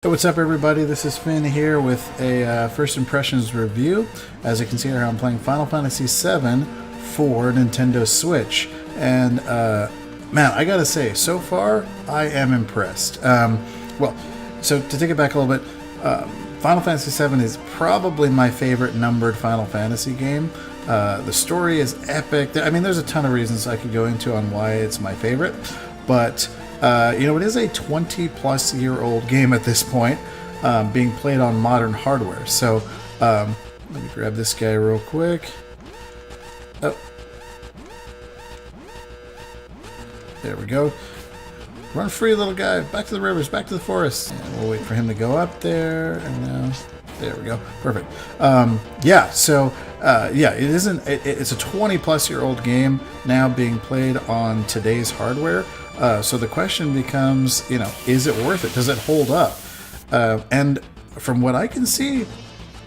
Hey, what's up, everybody? This is Finn here with a first impressions review. As you can see here, I'm playing Final Fantasy VII for Nintendo Switch, and man, I gotta say, so far I am impressed. So to take it back a little bit, Final Fantasy VII is probably my favorite numbered Final Fantasy game. The story is epic. I mean, there's a ton of reasons I could go into on why it's my favorite, but it is a 20-plus-year-old game at this point, being played on modern hardware. So, let me grab this guy real quick. Oh. There we go. Run free, little guy. Back to the rivers, back to the forest. And we'll wait for him to go up there. And now, there we go. Perfect. It's a 20-plus-year-old game now being played on today's hardware. So the question becomes, is it worth it? Does it hold up? And from what I can see,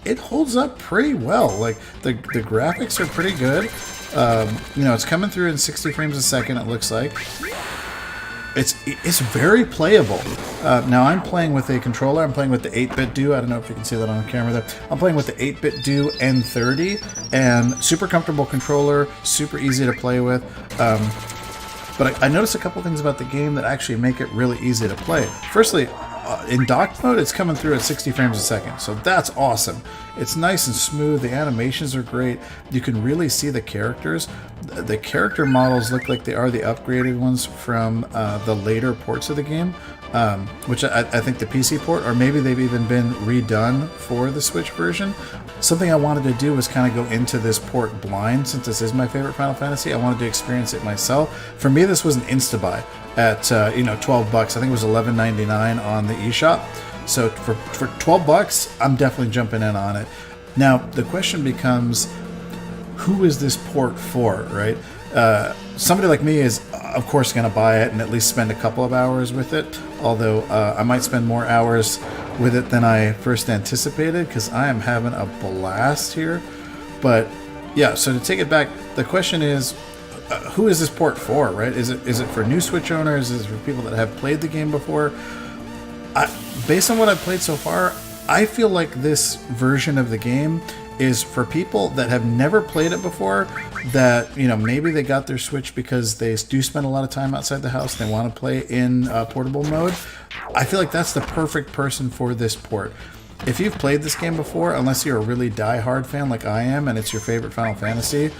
it holds up pretty well. Like, the graphics are pretty good. It's coming through in 60 frames a second, it looks like. It's very playable. Now I'm playing with a controller. I'm playing with the 8-bit Do. I don't know if you can see that on camera there. I'm playing with the 8-bit Do N30, and super comfortable controller, super easy to play with. But I noticed a couple things about the game that actually make it really easy to play. Firstly, in docked mode, it's coming through at 60 frames a second, so that's awesome. It's nice and smooth. The animations are great. You can really see the characters. The character models look like they are the upgraded ones from the later ports of the game, which I think the PC port, or maybe they've even been redone for the Switch version. Something I wanted to do was kind of go into this port blind, since this is my favorite Final Fantasy. I wanted to experience it myself. For me, this was an insta-buy at $12. I think it was $11.99 on the eShop. So for $12, I'm definitely jumping in on it. Now the question becomes, who is this port for, right? Somebody like me is, of course, going to buy it and at least spend a couple of hours with it. Although I might spend more hours with it than I first anticipated, because I am having a blast here. But yeah, so to take it back, the question is, who is this port for, right? Is it for new Switch owners? Is it for people that have played the game before? Based on what I've played so far, I feel like this version of the game is for people that have never played it before, that, maybe they got their Switch because they do spend a lot of time outside the house, they want to play in portable mode. I feel like that's the perfect person for this port. If you've played this game before, unless you're a really die-hard fan like I am and it's your favorite Final Fantasy,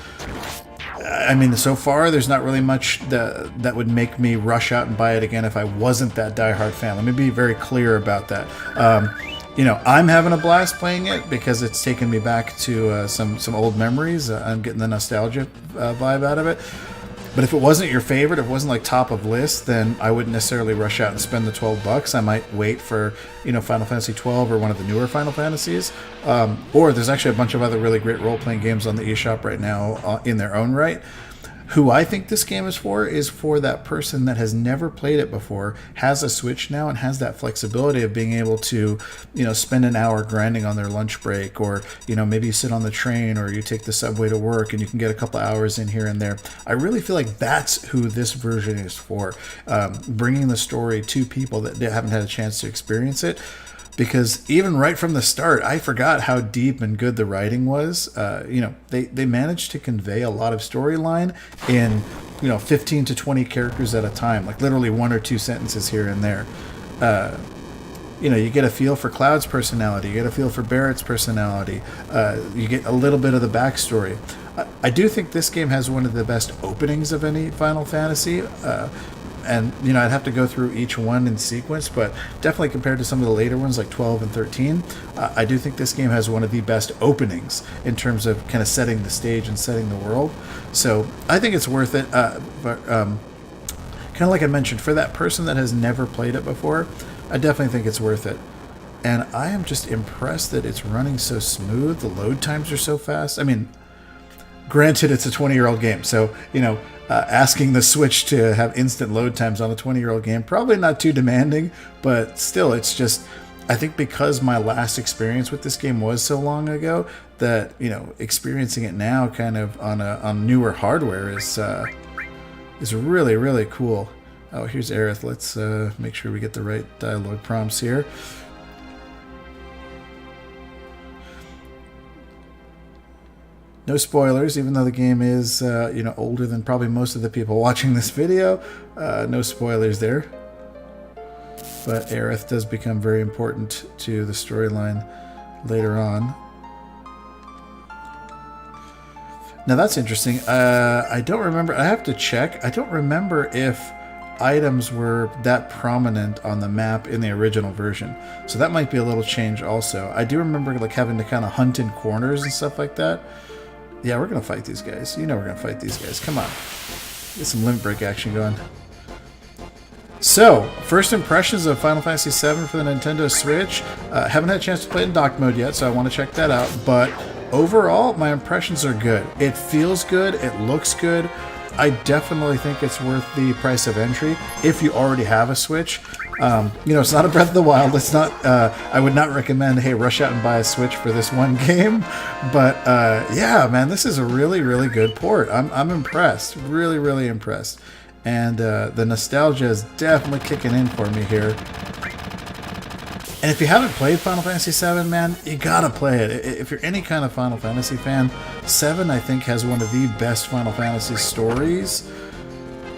I mean, so far there's not really much that would make me rush out and buy it again if I wasn't that die-hard fan. Let me be very clear about that. I'm having a blast playing it because it's taken me back to some old memories. I'm getting the nostalgia vibe out of it. But if it wasn't your favorite, if it wasn't like top of list, then I wouldn't necessarily rush out and spend the $12. I might wait for, Final Fantasy 12 or one of the newer Final Fantasies. Or there's actually a bunch of other really great role-playing games on the eShop right now in their own right. Who I think this game is for that person that has never played it before, has a Switch now, and has that flexibility of being able to, spend an hour grinding on their lunch break, or, maybe you sit on the train or you take the subway to work and you can get a couple hours in here and there. I really feel like that's who this version is for, bringing the story to people that haven't had a chance to experience it. Because even right from the start, I forgot how deep and good the writing was. They managed to convey a lot of storyline in 15 to 20 characters at a time, like literally one or two sentences here and there. You get a feel for Cloud's personality, you get a feel for Barrett's personality, you get a little bit of the backstory. I do think this game has one of the best openings of any Final Fantasy. And, I'd have to go through each one in sequence, but definitely compared to some of the later ones like 12 and 13, I do think this game has one of the best openings in terms of kind of setting the stage and setting the world. So I think it's worth it. But kind of like I mentioned, for that person that has never played it before, I definitely think it's worth it. And I am just impressed that it's running so smooth. The load times are so fast. I mean, granted, it's a 20-year-old game, so, asking the Switch to have instant load times on a 20-year-old game, probably not too demanding, but still, it's just, I think because my last experience with this game was so long ago, that, experiencing it now kind of on newer hardware is really, really cool. Oh, here's Aerith. Let's make sure we get the right dialogue prompts here. No spoilers, even though the game is older than probably most of the people watching this video. No spoilers there. But Aerith does become very important to the storyline later on. Now that's interesting. I don't remember. I have to check. I don't remember if items were that prominent on the map in the original version. So that might be a little change also. I do remember like having to kind of hunt in corners and stuff like that. Yeah, we're going to fight these guys. You know we're going to fight these guys. Come on. Get some limit break action going. So, first impressions of Final Fantasy VII for the Nintendo Switch. Haven't had a chance to play it in dock mode yet, so I want to check that out. But overall, my impressions are good. It feels good. It looks good. I definitely think it's worth the price of entry if you already have a Switch. It's not a Breath of the Wild. It's not. I would not recommend, hey, rush out and buy a Switch for this one game. But yeah, man, this is a really, really good port. I'm impressed. Really, really impressed. And the nostalgia is definitely kicking in for me here. And if you haven't played Final Fantasy VII, man, you gotta play it. If you're any kind of Final Fantasy fan, 7, I think, has one of the best Final Fantasy stories.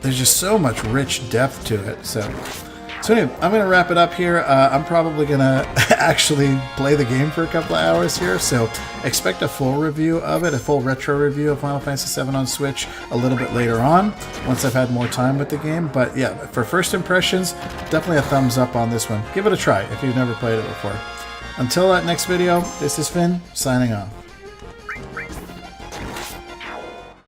There's just so much rich depth to it. So anyway, I'm going to wrap it up here. I'm probably going to actually play the game for a couple of hours here, so expect a full review of it, a full retro review of Final Fantasy VII on Switch a little bit later on, once I've had more time with the game. But yeah, for first impressions, definitely a thumbs up on this one. Give it a try if you've never played it before. Until that next video, this is Finn, signing off.